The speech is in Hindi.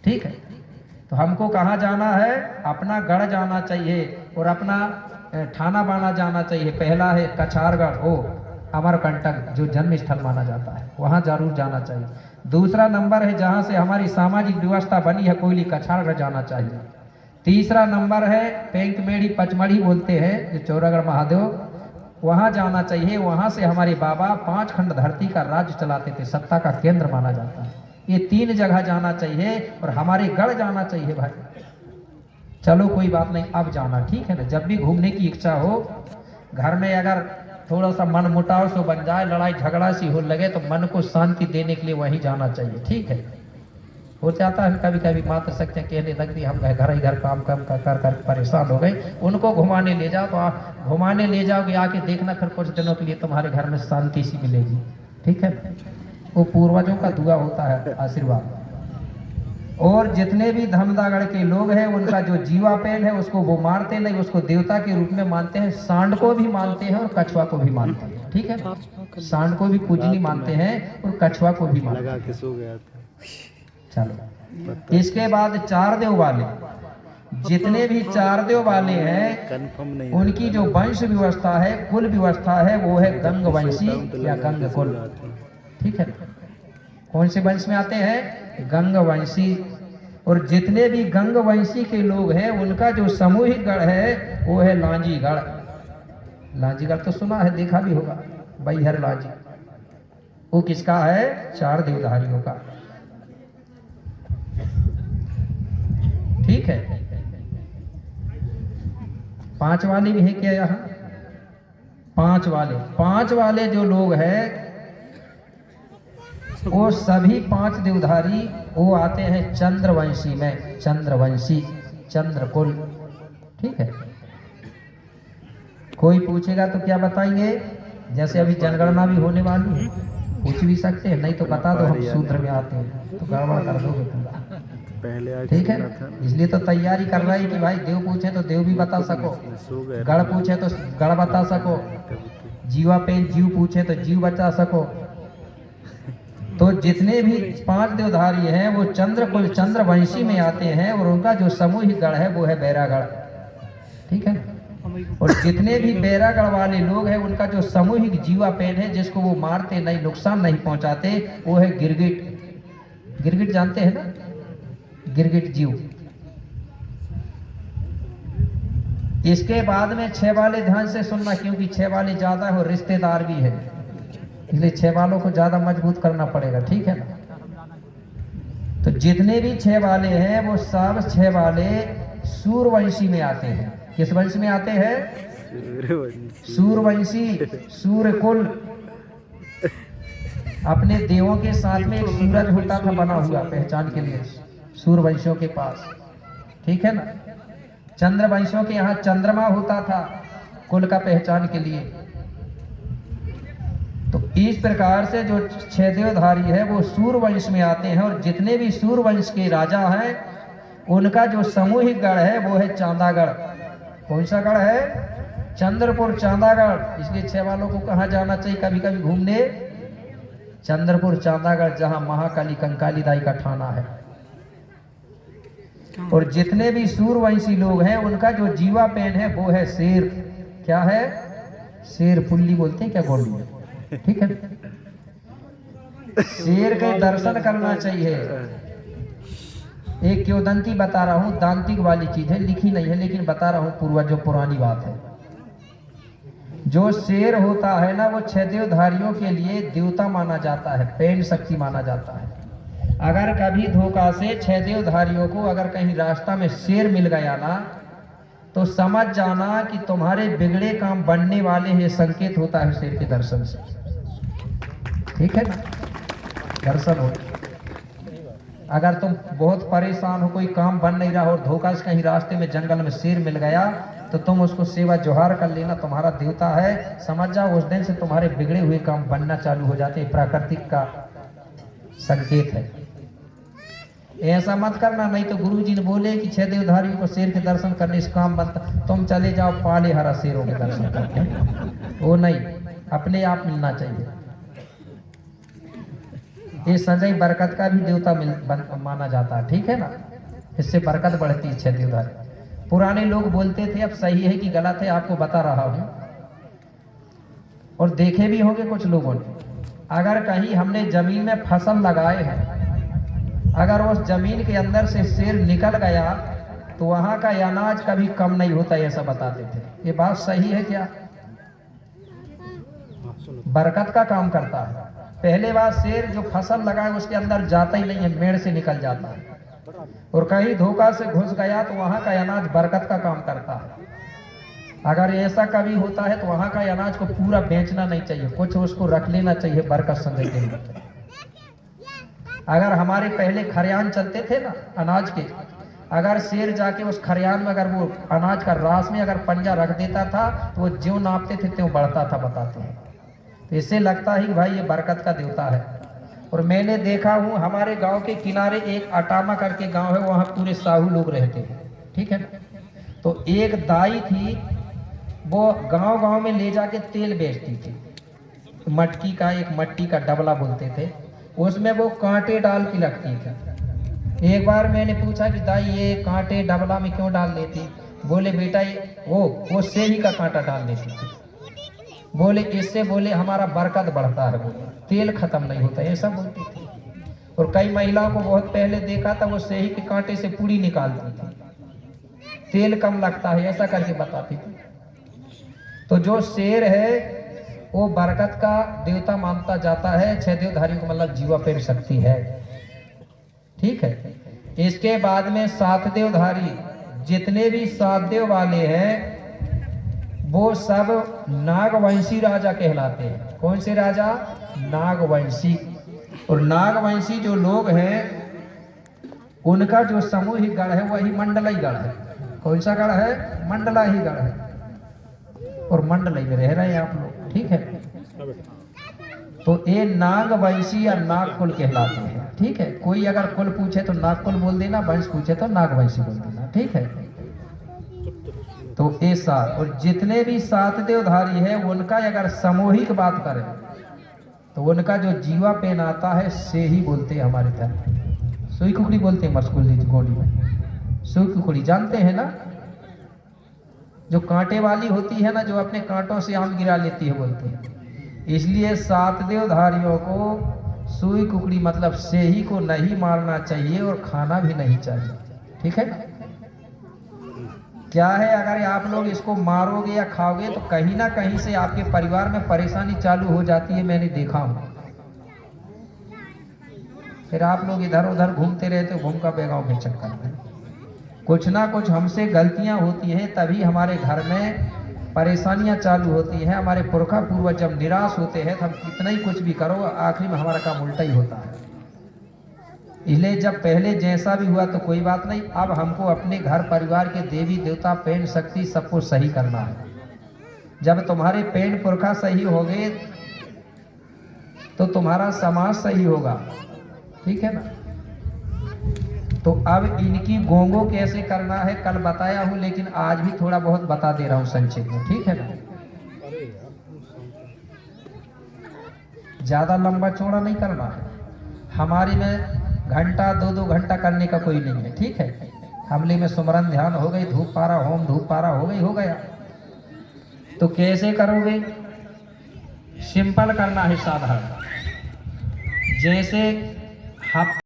ठीक है। तो हमको कहाँ जाना है? अपना गढ़ जाना चाहिए और अपना ठाना बाना जाना चाहिए। पहला है कछारगढ़, ओ अमरकंटक जो जन्म स्थल माना जाता है, वहाँ जरूर जाना चाहिए। दूसरा नंबर है जहाँ से हमारी सामाजिक व्यवस्था बनी है कोयली, कछारगढ़ जाना चाहिए। तीसरा नंबर है पेंकमेड़ी पचमढ़ी बोलते हैं जो चौरागढ़ महादेव, वहाँ जाना चाहिए। वहाँ से हमारे बाबा 5 खंड धरती का राज्य चलाते थे, सत्ता का केंद्र माना जाता है। ये 3 जगह जाना चाहिए और हमारे गढ़ जाना चाहिए भाई। चलो कोई बात नहीं, अब जाना, ठीक है ना। जब भी घूमने की इच्छा हो, घर में अगर थोड़ा सा मन मुटाव सो बन जाए, लड़ाई झगड़ा सी हो लगे, तो मन को शांति देने के लिए वहीं जाना चाहिए, ठीक है। हो जाता है कभी कभी मात्र शक्तियाँ कहने लगती हम घर ही घर काम काम कर परेशान हो गए, उनको घुमाने ले जाओ। तो आप घुमाने ले जाओगे, आके देखना फिर कुछ दिनों के लिए तुम्हारे घर में शांति सी मिलेगी, ठीक है। वो पूर्वजों का दुआ होता है, आशीर्वाद। और जितने भी धमदागढ़ के लोग हैं उनका जो जीवा पेड़ है उसको वो मारते नहीं, उसको देवता के रूप में मानते हैं। सांड को भी मानते हैं और कछुआ को भी मानते हैं, ठीक है। सांड को भी पूजनी मानते हैं और कछुआ को भी मानते हैं। चलो, इसके बाद चार देव वाले, जितने भी चार देव वाले हैं उनकी जो वंश व्यवस्था है, कुल व्यवस्था है, वो है गंगवंशी या गंग कुल, ठीक है। कौन से वंश में आते हैं? गंगवंशी। और जितने भी गंगवंशी के लोग हैं उनका जो सामूहिक गढ़ है वो है लांजीगढ़। लांजीगढ़ तो सुना है, देखा भी होगा, बैहर लांजी। वो किसका है? 4 देवधारियों का, ठीक है। 5 वाले भी है क्या यहाँ? 5 वाले जो लोग हैं वो सभी 5 देवधारी वो आते हैं चंद्रवंशी में, चंद्रवंशी, चंद्रकुल, ठीक है। कोई पूछेगा तो क्या बताएंगे? जैसे अभी जनगणना भी होने वाली है, पूछ भी सकते हैं, नहीं तो बता दो हम सूत्र में आते हैं, तो गड़बड़ कर दोगे पूरा, ठीक है। इसलिए तो तैयारी कर रहा है कि भाई देव पूछे तो देव भी बता सको, गढ़ पूछे तो गढ़ बता सको, जीवा पे जीव पूछे तो जीव बता सको। तो जितने भी 5 देवधारी हैं वो चंद्रकुल चंद्रवंशी में आते हैं और उनका जो सामूहिक गढ़ है वो है बैरागढ़, ठीक है। और जितने भी बैरागढ़ वाले लोग हैं उनका जो सामूहिक जीवा पेन है जिसको वो मारते नहीं, नुकसान नहीं पहुंचाते, वो है गिरगिट। गिरगिट जानते हैं ना? गिरगिट जीव। इसके बाद में 6 वाले ध्यान से सुनना, क्योंकि 6 वाले ज्यादा है और रिश्तेदार भी है, इसलिए 6 वालों को ज्यादा मजबूत करना पड़ेगा, ठीक है ना। तो जितने भी 6 वाले हैं वो सब 6 वाले सूर्यवंशी में आते हैं। किस वंश में आते हैं? सूर्यवंशी, सूर्यकुल। अपने देवों के साथ में एक सूरज होता था बना हुआ पहचान के लिए सूर्यवंशियों के पास, ठीक है ना। चंद्रवंशियों के यहाँ चंद्रमा होता था कुल का पहचान के लिए। तो इस प्रकार से जो 6 देवधारी है वो सूर्यवंश में आते हैं और जितने भी सूर्यवंश के राजा हैं उनका जो सामूहिक गढ़ है वो है चांदागढ़। कौन सा गढ़ है? चंद्रपुर चांदागढ़। इसलिए 6 वालों को कहाँ जाना चाहिए कभी कभी घूमने? चंद्रपुर चांदागढ़, जहां महाकाली कंकाली दाई का ठाना है। और जितने भी सूर्यवंशी लोग हैं उनका जो जीवा पेन है वो है शेर। क्या है? शेर पुल्ली बोलते हैं क्या गोल्डी, ठीक है। शेर के दर्शन करना चाहिए। एक क्योदंती बता रहा हूँ, दांतिक वाली चीज है, लिखी नहीं है लेकिन बता रहा हूँ, पूर्वजों पुरानी बात है। जो शेर होता है ना वो 6 देवधारियों के लिए देवता माना जाता है, पेन शक्ति माना जाता है। अगर कभी धोखा से 6 देवधारियों को अगर कहीं रास्ता में शेर मिल गया ना तो समझ जाना कि तुम्हारे बिगड़े काम बनने वाले हैं। संकेत होता है शेर के दर्शन से, ठीक है ना। दर्शन हो, अगर तुम बहुत परेशान हो, कोई काम बन नहीं रहा हो और धोखा से कहीं रास्ते में जंगल में शेर मिल गया तो तुम उसको सेवा जोहार कर लेना, तुम्हारा देवता है, समझ जाओ उस दिन से तुम्हारे बिगड़े हुए काम बनना चालू हो जाते हैं। प्राकृतिक का संकेत है। ऐसा मत करना, नहीं तो गुरुजी ने बोले कि 6 देवधारियों को शेर के दर्शन करने से काम बनता, तुम चले जाओ पाले हरा शेरों के दर्शन करके। वो नहीं, अपने आप मिलना चाहिए। ये संजय बरकत का भी देवता माना जाता है, ठीक है ना। इससे बरकत बढ़ती है छह देवधारी। पुराने लोग बोलते थे, अब सही है कि गलत है आपको बता रहा हूं। और देखे भी होंगे कुछ लोगों ने, अगर कहीं हमने जमीन में फसल लगाए हैं, अगर उस जमीन के अंदर से शेर निकल गया तो वहां का अनाज कभी कम नहीं होता, ऐसा बताते थे। ये बात सही है क्या? बरकत का काम करता है। पहले बात, शेर जो फसल लगाए उसके अंदर जाता ही नहीं है, मेड़ से निकल जाता है। और कहीं धोखा से घुस गया तो वहां का अनाज बरकत का काम करता है। अगर ऐसा कभी होता है तो वहां का अनाज को पूरा बेचना नहीं चाहिए, कुछ उसको रख लेना चाहिए बरकत संजय के लिए। अगर हमारे पहले खरियान चलते थे ना अनाज के, अगर शेर जाके उस खरियान में अगर वो अनाज का रास में अगर पंजा रख देता था तो वो ज्यों नापते थे त्यों बढ़ता था, बताते हैं। तो इससे लगता है कि भाई ये बरकत का देवता है। और मैंने देखा हूँ हमारे गांव के किनारे एक अटामा करके गांव है, वहां पूरे साहू लोग रहते हैं, ठीक है ना। तो एक दाई थी, वो गांव गांव में ले जाके तेल बेचती थी। मटकी का, एक मट्टी का डबला बोलते थे, उसमें वो कांटे डाल के रखती थी। एक बार मैंने पूछा कि दाई ये कांटे डबला में क्यों डाल देती? बोले बेटा वो सेही का कांटा डाल देती थी। बोले इससे बोले हमारा बरकत बढ़ता है, बोले तेल खत्म नहीं होता, ऐसा बोलती थी। और कई महिलाओं को बहुत पहले देखा था, वो सेही के कांटे से पूड़ी निकालती थी, तेल कम लगता है, ऐसा करके बताती थी। तो जो शेर है वो बरकत का देवता मानता जाता है। छह देवधारी को मतलब जीवा पेर शक्ति है, ठीक है। इसके बाद में सात देवधारी, जितने भी सात देव वाले हैं वो सब नागवंशी राजा कहलाते हैं। कौन से राजा? नागवंशी। और नागवंशी जो लोग हैं उनका जो सामूहिक गढ़ है वही मंडलई गढ़ है। कौन सा गढ़ है? मंडला ही गढ़ है। और मंडलई में रह रहे हैं आप लोग, ठीक है। तो ये नागवंशी या नागकुल कहलाते हैं, ठीक है। कोई अगर कुल पूछे तो नागकुल बोल देना, वंश पूछे तो नागवंशी बोल देना, ठीक है। तो ऐसा, और जितने भी सात देवधारी है उनका अगर सामूहिक बात करें तो उनका जो जीवा पेन आता है से ही बोलते हैं हमारे तरफ। सुई कुकड़ी बोलते हैं मस्कुल गोली में। सुई कुकड़ी जानते हैं ना, जो कांटे वाली होती है ना, जो अपने कांटों से आम गिरा लेती है, बोलते हैं। इसलिए सात देवधारियों को सुई कुकड़ी मतलब से ही को नहीं मारना चाहिए और खाना भी नहीं चाहिए, ठीक है ना। क्या है, अगर आप लोग इसको मारोगे या खाओगे तो कहीं ना कहीं से आपके परिवार में परेशानी चालू हो जाती है, मैंने देखा हूं। फिर आप लोग इधर उधर घूमते रहते हो, घूम का बेगांव के चक्कर में। कुछ ना कुछ हमसे गलतियां होती है, तभी हमारे घर में परेशानियां चालू होती हैं। हमारे पुरखा पूर्वज जब निराश होते हैं तो हम कितना ही कुछ भी करो, आखिरी में हमारा काम उल्टा ही होता है। इसलिए जब पहले जैसा भी हुआ तो कोई बात नहीं, अब हमको अपने घर परिवार के देवी देवता पेन शक्ति सबको सही करना है। जब तुम्हारे पेन पुरखा सही हो गए तो तुम्हारा समाज सही होगा, ठीक है ना। तो अब इनकी गोंगो कैसे करना है कल बताया हूं, लेकिन आज भी थोड़ा बहुत बता दे रहा हूं संक्षेप में, ठीक है ना। ज्यादा लंबा चौड़ा नहीं करना है। हमारी में घंटा दो घंटा करने का कोई नहीं है, ठीक है। हमले में सुमरन ध्यान हो गई, धूप पारा होम धूप पारा हो गई, हो गया। तो कैसे करोगे? सिंपल करना है, साधारण। जैसे